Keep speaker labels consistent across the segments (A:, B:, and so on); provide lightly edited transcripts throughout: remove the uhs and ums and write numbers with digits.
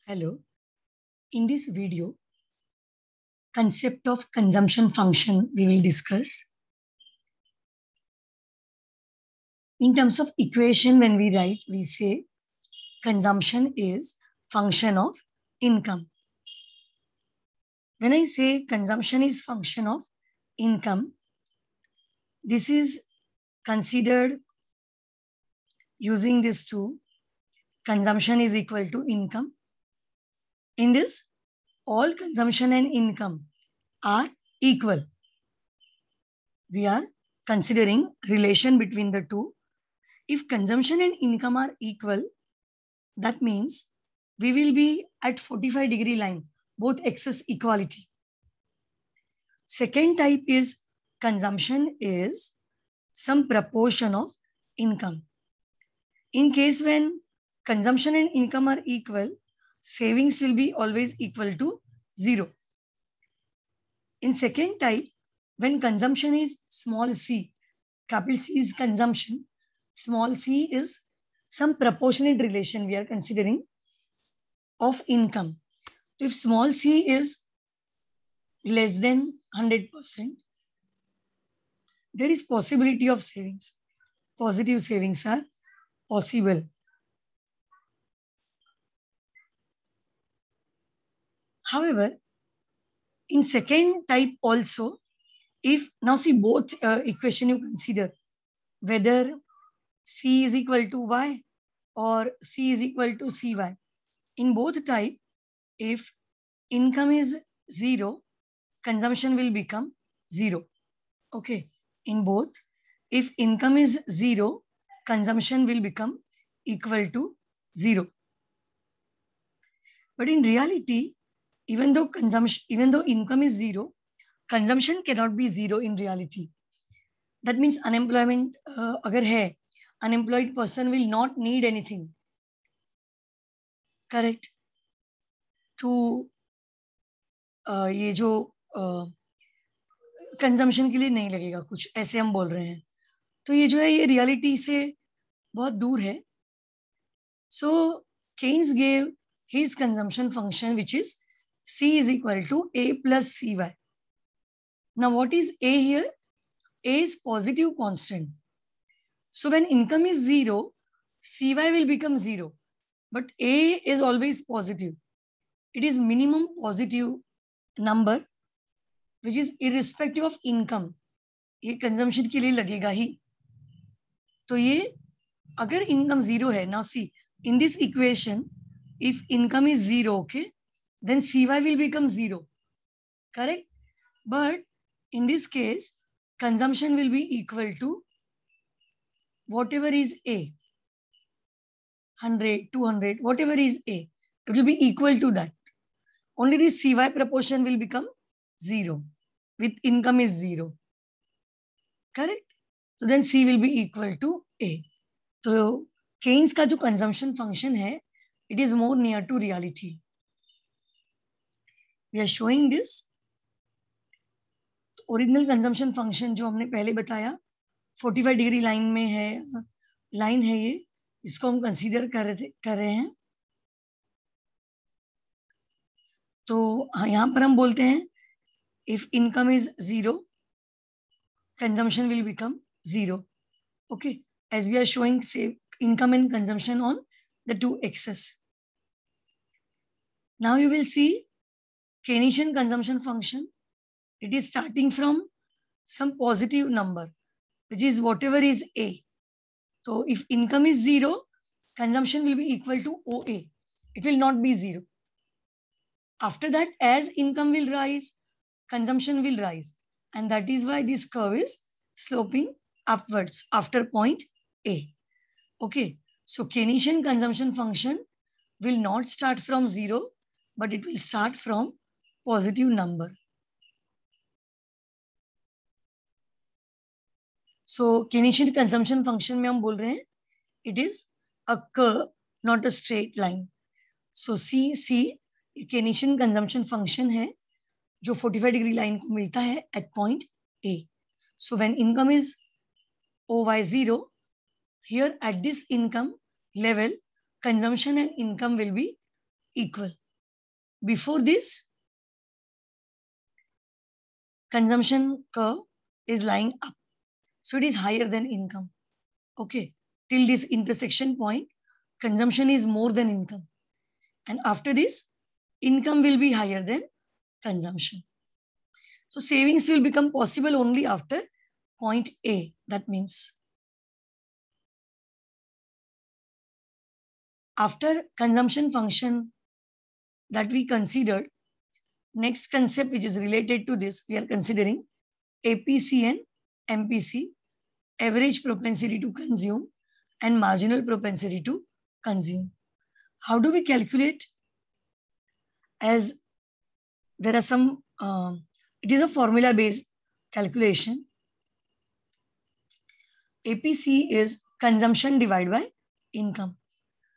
A: Hello. In this video, concept of consumption function we will discuss. In terms of equation, when we write, we say consumption is function of income. When I say consumption is function of income, this is considered using this two. Consumption is equal to income. In this, all consumption and income are equal. We are considering relation between the two. If consumption and income are equal, that means we will be at 45-degree line, both axes equality. Second type is consumption is some proportion of income. In case when consumption and income are equal, savings will be always equal to 0. In second type, when consumption is small c, capital C is consumption, small c is some proportionate relation we are considering of income. If small c is less than 100%, there is possibility of savings. Positive savings are possible. However, in second type also, if now see both equation you consider, whether C is equal to Y or C is equal to CY. In both type, if income is 0, consumption will become 0. Okay. In both, if income is 0, consumption will become equal to 0. But in reality, even though income is 0, consumption cannot be 0 in reality. That means unemployment agar hai, unemployed person will not need anything. Correct? To ये जो consumption के लिए नहीं लगेगा कुछ, ऐसे हम बोल रहे हैं. तो ये जो है ये रियलिटी से बहुत दूर है. So Keynes gave his consumption function, which is C is equal to A plus CY. Now what is A here? A is positive constant. So when income is 0, CY will become 0. But A is always positive. It is minimum positive number, which is irrespective of income. ये consumption के लिए लगेगा ही. तो ये अगर income 0 है, now see, in this equation, if income is 0, okay, then CY will become 0. Correct? But in this case, consumption will be equal to whatever is A. 100, 200, whatever is A. It will be equal to that. Only this CY proportion will become 0. With income is 0. Correct? So then C will be equal to A. So Keynes का जो consumption function है, it is more near to reality. We are showing this. Original consumption function जो हमने पहले बताया, 45 degree line में है, line है ये, इसको हम कंसीडर कर रहे हैं. तो यहाँ पर हम बोलते हैं if income is 0, consumption will become 0. Okay, as we are showing, say, income and consumption on the two axes. Now you will see Keynesian consumption function. It is starting from some positive number, which is whatever is A. So if income is 0, consumption will be equal to OA. It will not be 0. After that, as income will rise, consumption will rise. And that is why this curve is sloping upwards after point A. Okay, so Keynesian consumption function will not start from 0, but it will start from positive number. So Keynesian consumption function में हम बोल रहे हैं, it is a curve, not a straight line. So C Keynesian consumption function है, जो 45 degree line को मिलता है at point A. So when income is OY0, here at this income level, consumption and income will be equal. Before this, consumption curve is lying up. So it is higher than income. Okay. Till this intersection point, consumption is more than income. And after this, income will be higher than consumption. So savings will become possible only after point A. That means after consumption function that we considered, next concept which is related to this, we are considering APC and MPC, average propensity to consume and marginal propensity to consume. How do we calculate? As there are some, it is a formula based calculation. APC is consumption divided by income.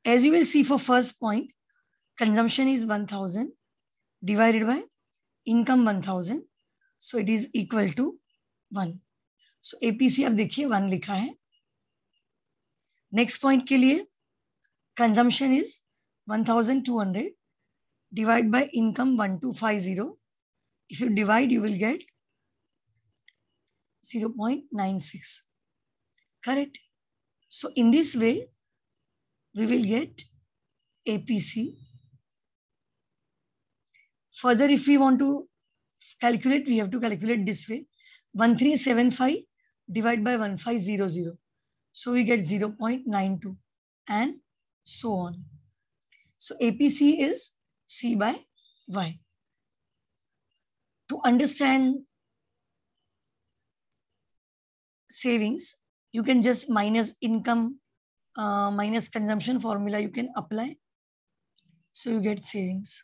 A: As you will see for first point, consumption is 1000 divided by income 1000. So it is equal to 1. So APC अब देखिए 1 लिखा है. Next point के लिए consumption is 1200 divided by income 1250. If you divide, you will get 0.96. Correct? So in this way, we will get APC. Further, if we want to calculate, we have to calculate this way. 1375 divided by 1500. So we get 0.92 and so on. So APC is C by Y. To understand savings, you can just minus income minus consumption formula you can apply. So you get savings.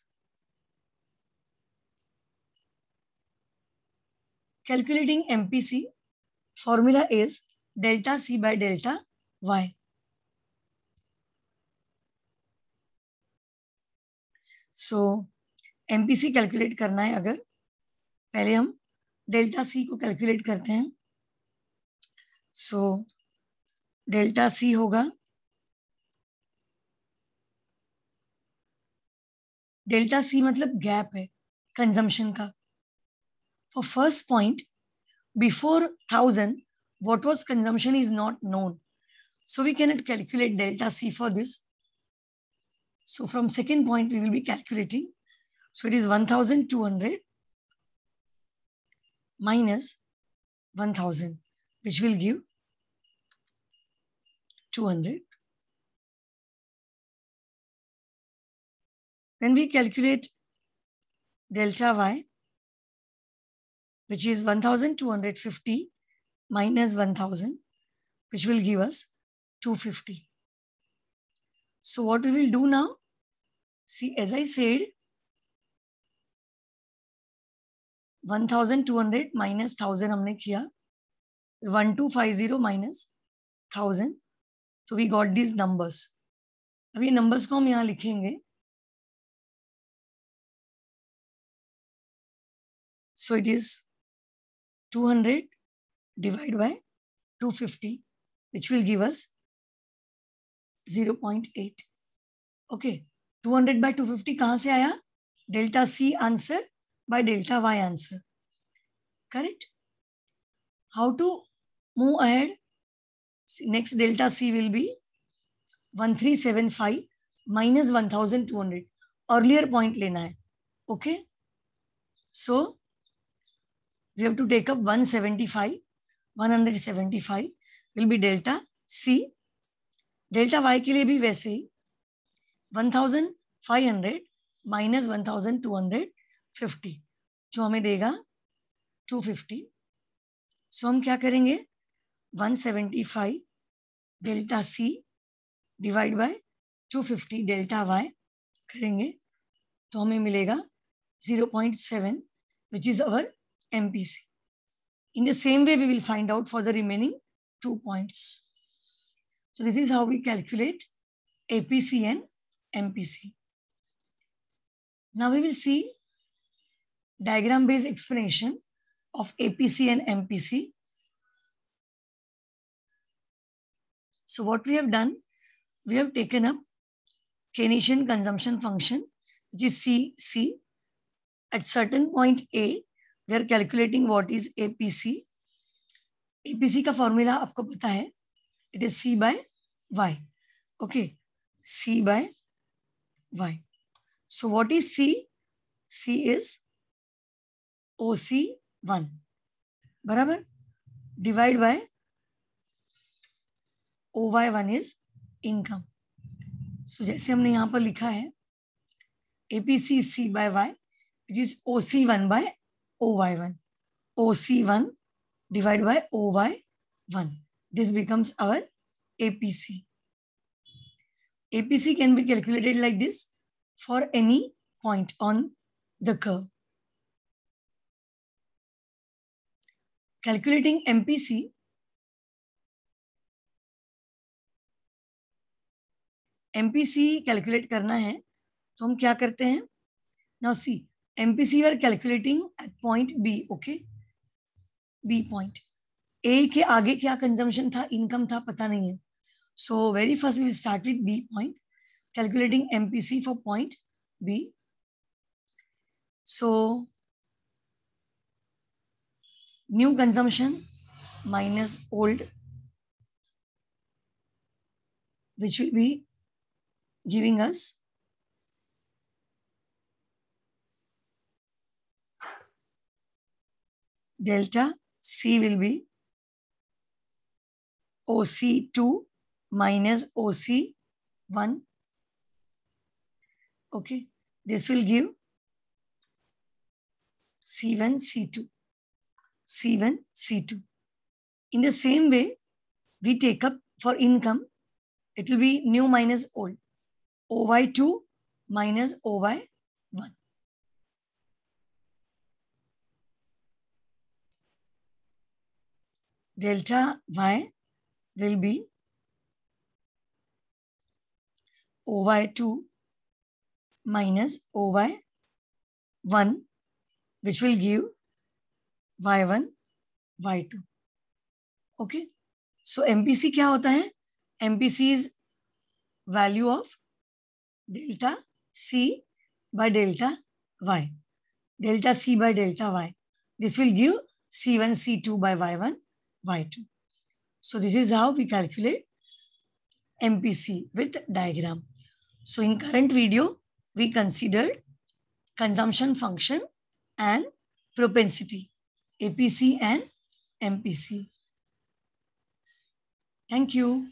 A: Calculating MPC, formula is delta C by delta Y. So MPC calculate करना है अगर, पहले हम delta C को calculate करते हैं. So delta C होगा, delta C मतलब गैप है कंजम्पशन का. For first point, before 1000, what was consumption is not known. So we cannot calculate delta C for this. So from second point, we will be calculating. So it is 1200 minus 1000, which will give 200. Then we calculate delta Y, which is 1250 minus 1000, which will give us 250. So what we will do now, see, as I said, 1200 minus 1000 हमने किया, 1250 minus 1000, so we got these numbers. अब ये numbers को हम यहाँ लिखेंगे. So it is 200 divided by 250, which will give us 0.8. Okay, 200 by 250 कहाँ से आया? Delta C answer by delta Y answer. Correct? How to move ahead? Next delta C will be 1375 minus 1200. Earlier point लेना है. Okay? So we have to take up 175. 175 will be delta C. Delta Y के लिए भी वैसे ही 1500 minus 1250 जो हमें देगा 250. सो हम क्या करेंगे? 175 delta C divide by 250 delta Y करेंगे तो हमें मिलेगा 0.7, which is our MPC. In the same way, we will find out for the remaining 2 points. So this is how we calculate APC and MPC. Now we will see diagram-based explanation of APC and MPC. So what we have done, we have taken up Keynesian consumption function which is C. At certain point A, we are calculating what is APC. APC का formula आपको पता है, it is C by Y. Okay, C by Y. So what is C? C is OC1. बराबर? Divide by OY1 is income. So जैसे हमने यहाँ पर लिखा है APC C by Y, which is OC1 by OY1. OC1 divided by OY1. This becomes our APC. APC can be calculated like this for any point on the curve. Calculating MPC, MPC calculate करना है तो हम क्या करते हैं? Now see, MPC we are calculating at point B, okay? B point. A के आगे क्या consumption था, income था, पता नहीं है. So very first we will start with B point, calculating MPC for point B. So new consumption minus old, which will be giving us delta C will be OC2 minus OC1. Okay, this will give C1, C2. C1, C2. In the same way, we take up for income, it will be new minus old. OY2 minus OY1. Delta Y will be OY2 minus OY1, which will give Y1, Y2. Okay. So MPC क्या होता है? MPC is value of delta C by delta Y. Delta C by delta Y. This will give C1, C2 by Y1, Y2. So this is how we calculate MPC with diagram. So in current video, we considered consumption function and propensity, APC and MPC. Thank you.